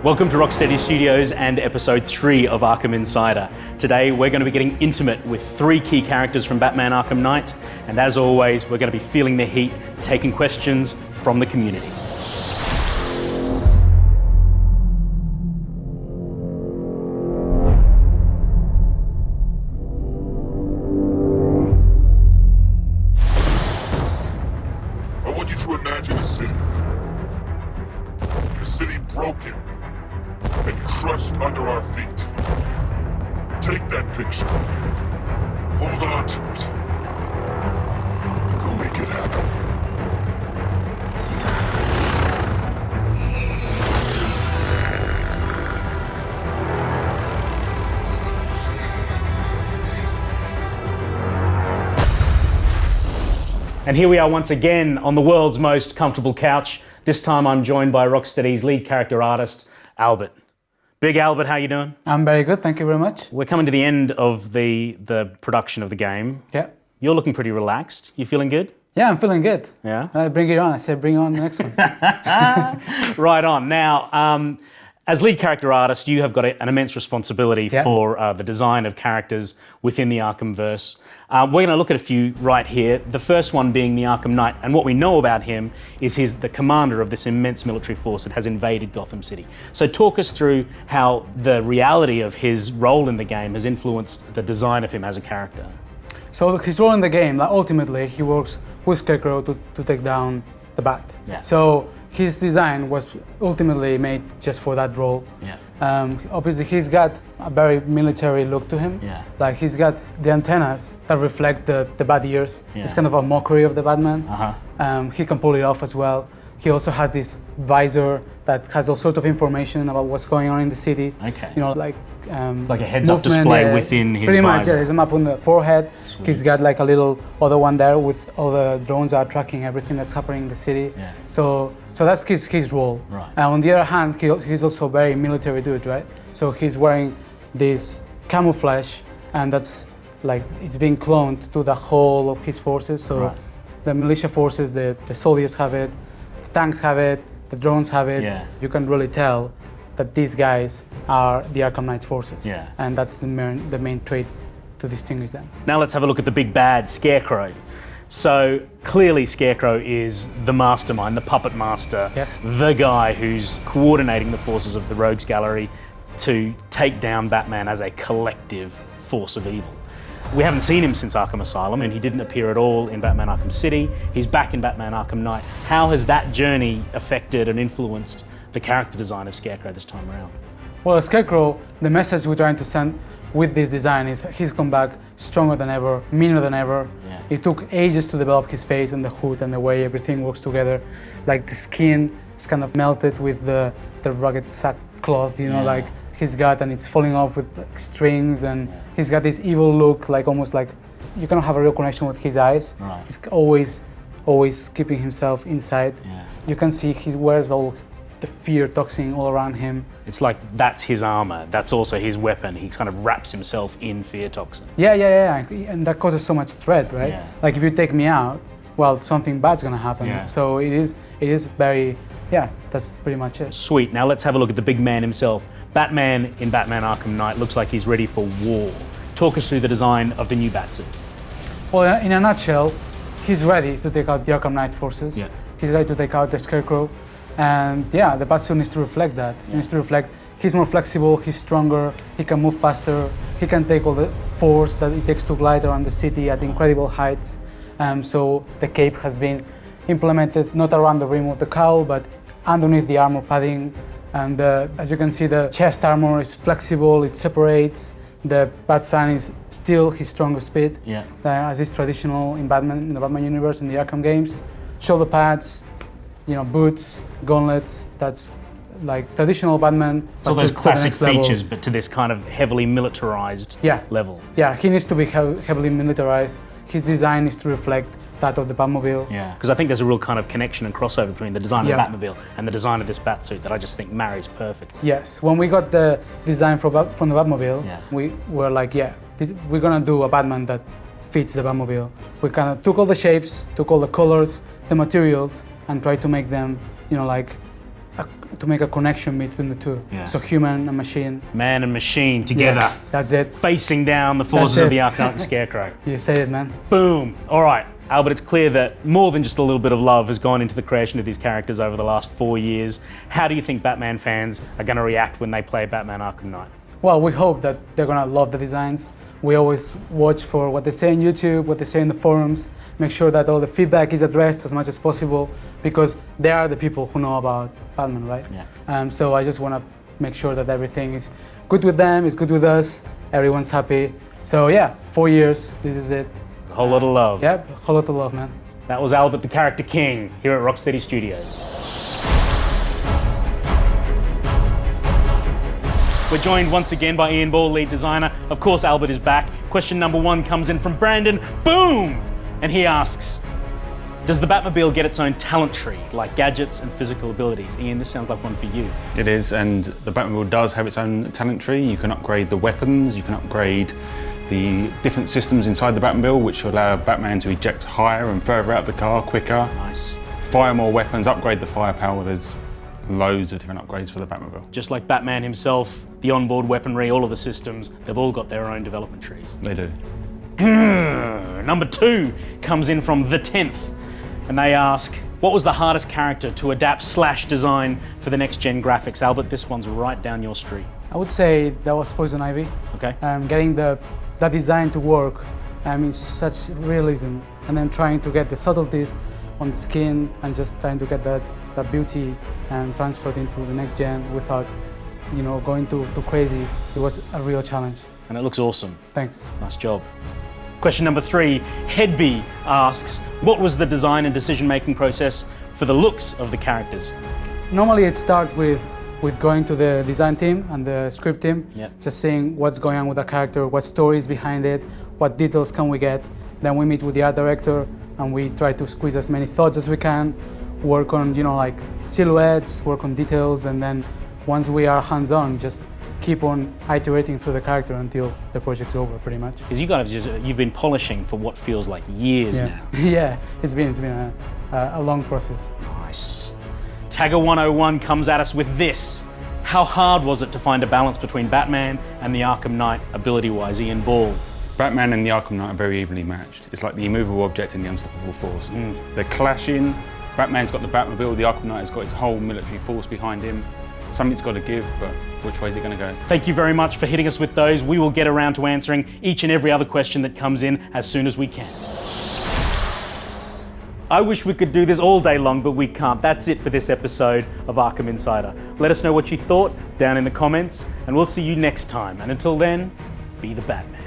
Welcome to Rocksteady Studios and episode 3 of Arkham Insider. Today we're going to be getting intimate with 3 key characters from Batman Arkham Knight, and as always we're going to be feeling the heat, taking questions from the community. I want you to imagine a city. A city broken and crushed under our feet. Take that picture. Hold on to it. Go make it happen. And here we are once again on the world's most comfortable couch. This time I'm joined by Rocksteady's lead character artist, Albert. Big Albert, how you doing? I'm very good, thank you very much. We're coming to the end of the production of the game. Yeah. You're looking pretty relaxed. You feeling good? Yeah, I'm feeling good. Yeah? Bring it on. I said bring on the next one. Right on. Now, as lead character artist, you have got an immense responsibility for the design of characters within the Arkhamverse. We're going to look at a few right here. The first one being the Arkham Knight, and what we know about him is he's the commander of this immense military force that has invaded Gotham City. So talk us through how the reality of his role in the game has influenced the design of him as a character. So his role in the game, like, ultimately, he works with Scarecrow to take down the Bat. Yeah. So his design was ultimately made just for that role. Yeah. Obviously, he's got a very military look to him. Yeah. Like he's got the antennas that reflect the bat ears. Yeah. It's kind of a mockery of the Batman. Uh-huh. He can pull it off as well. He also has this visor that has all sorts of information about what's going on in the city. Okay. You know, like It's like a heads-up display within his pretty much, visor. yeah. There's a map on the forehead. Sweet. He's got like a little other one there with all the drones that are tracking everything that's happening in the city. Yeah. So that's his role. Right. And on the other hand, he's also a very military dude, right? So he's wearing this camouflage, and that's like it's being cloned to the whole of his forces. So Right. the militia forces, the soldiers have it, the tanks have it, the drones have it. Yeah. You can really tell that these guys are the Arkham Knight forces. Yeah. And that's the main trait to distinguish them. Now let's have a look at the big bad, Scarecrow. So clearly Scarecrow is the mastermind, the puppet master, Yes. the guy who's coordinating the forces of the Rogues Gallery to take down Batman as a collective force of evil. We haven't seen him since Arkham Asylum, and he didn't appear at all in Batman Arkham City. He's back in Batman Arkham Knight. How has that journey affected and influenced the character design of Scarecrow this time around? Well, Scarecrow, the message we're trying to send with this design is he's come back stronger than ever, meaner than ever. Yeah. It took ages to develop his face and the hood and the way everything works together. Like the skin is kind of melted with the rugged sackcloth, you know, Yeah. like he's got, and it's falling off with like, strings, and he's got this evil look, like almost like you cannot have a real connection with his eyes. Right. He's always keeping himself inside. Yeah. You can see he wears all the fear toxin all around him. It's like that's his armor, that's also his weapon. He kind of wraps himself in fear toxin. Yeah, and that causes so much threat, right? Yeah. Like if you take me out, well, something bad's gonna happen. Yeah. So it is very, that's pretty much it. Sweet, now let's have a look at the big man himself. Batman in Batman Arkham Knight looks like he's ready for war. Talk us through the design of the new Batsuit. Well, in a nutshell, he's ready to take out the Arkham Knight forces. Yeah. He's ready to take out the Scarecrow. And yeah, the Batsuit needs to reflect that. It needs to reflect he's more flexible, he's stronger, he can move faster, he can take all the force that it takes to glide around the city at incredible heights. So the cape has been implemented not around the rim of the cowl, but underneath the armor padding. And as you can see, the chest armor is flexible, it separates. The bat sign is still his strongest bit, as is traditional in Batman, in the Batman universe, in the Arkham games. Shoulder pads, boots, gauntlets, that's like traditional Batman. So those to the classic next level. features, but to this kind of heavily militarized level. Yeah, he needs to be heavily militarized. His design is to reflect that of the Batmobile. Yeah, because I think there's a real kind of connection and crossover between the design of the Yeah. Batmobile and the design of this Batsuit that I just think marries perfectly. Yes, when we got the design from the Batmobile, Yeah. we were like, we're gonna do a Batman that fits the Batmobile. We kind of took all the shapes, took all the colors, the materials, and tried to make them, to make a connection between the two. Yeah. So human and machine. Man and machine together, Yeah, that's it. facing down the forces That's of it. the Arkham Knight and Scarecrow. You said it, man. Boom. All right, Albert, it's clear that more than just a little bit of love has gone into the creation of these characters over the last 4 years. How do you think Batman fans are going to react when they play Batman Arkham Knight? Well, we hope that they're gonna love the designs. We always watch for what they say on YouTube, what they say in the forums, make sure that all the feedback is addressed as much as possible, because they are the people who know about Batman, right? Yeah. So I just wanna make sure that everything is good with them, it's good with us, everyone's happy. So yeah, 4 years, this is it. A whole lot of love. Yeah, a whole lot of love, man. That was Albert, the character king, here at Rocksteady Studios. We're joined once again by Ian Ball, lead designer. Of course, Albert is back. Question number 1 comes in from Brandon. Boom! And he asks, does the Batmobile get its own talent tree, like gadgets and physical abilities? Ian, this sounds like one for you. It is, and the Batmobile does have its own talent tree. You can upgrade the weapons, you can upgrade the different systems inside the Batmobile, which will allow Batman to eject higher and further out of the car quicker. Nice. Fire more weapons, upgrade the firepower. There's loads of different upgrades for the Batmobile. Just like Batman himself, the onboard weaponry, all of the systems, they've all got their own development trees. They do. Number 2 comes in from The 10th, and they ask, what was the hardest character to adapt/design for the next gen graphics? Albert, this one's right down your street. I would say that was Poison Ivy. Okay. Getting that design to work in such realism, and then trying to get the subtleties on the skin and just trying to get that beauty and transferred into the next gen without, going too crazy. It was a real challenge. And it looks awesome. Thanks. Nice job. Question number 3, Headby asks, what was the design and decision-making process for the looks of the characters? Normally it starts with going to the design team and the script team, Yep. just seeing what's going on with the character, what story is behind it, what details can we get. Then we meet with the art director and we try to squeeze as many thoughts as we can, work on, like silhouettes, work on details, and then once we are hands-on, just keep on iterating through the character until the project's over, pretty much. Because you guys you've been polishing for what feels like years now. Yeah, it's been a long process. Nice. Tagger 101 comes at us with this. How hard was it to find a balance between Batman and the Arkham Knight ability-wise? Ian Ball. Batman and the Arkham Knight are very evenly matched. It's like the immovable object and the unstoppable force. They're clashing. Batman's got the Batmobile, the Arkham Knight has got his whole military force behind him. Something's got to give, but which way is it going to go? Thank you very much for hitting us with those. We will get around to answering each and every other question that comes in as soon as we can. I wish we could do this all day long, but we can't. That's it for this episode of Arkham Insider. Let us know what you thought down in the comments, and we'll see you next time. And until then, be the Batman.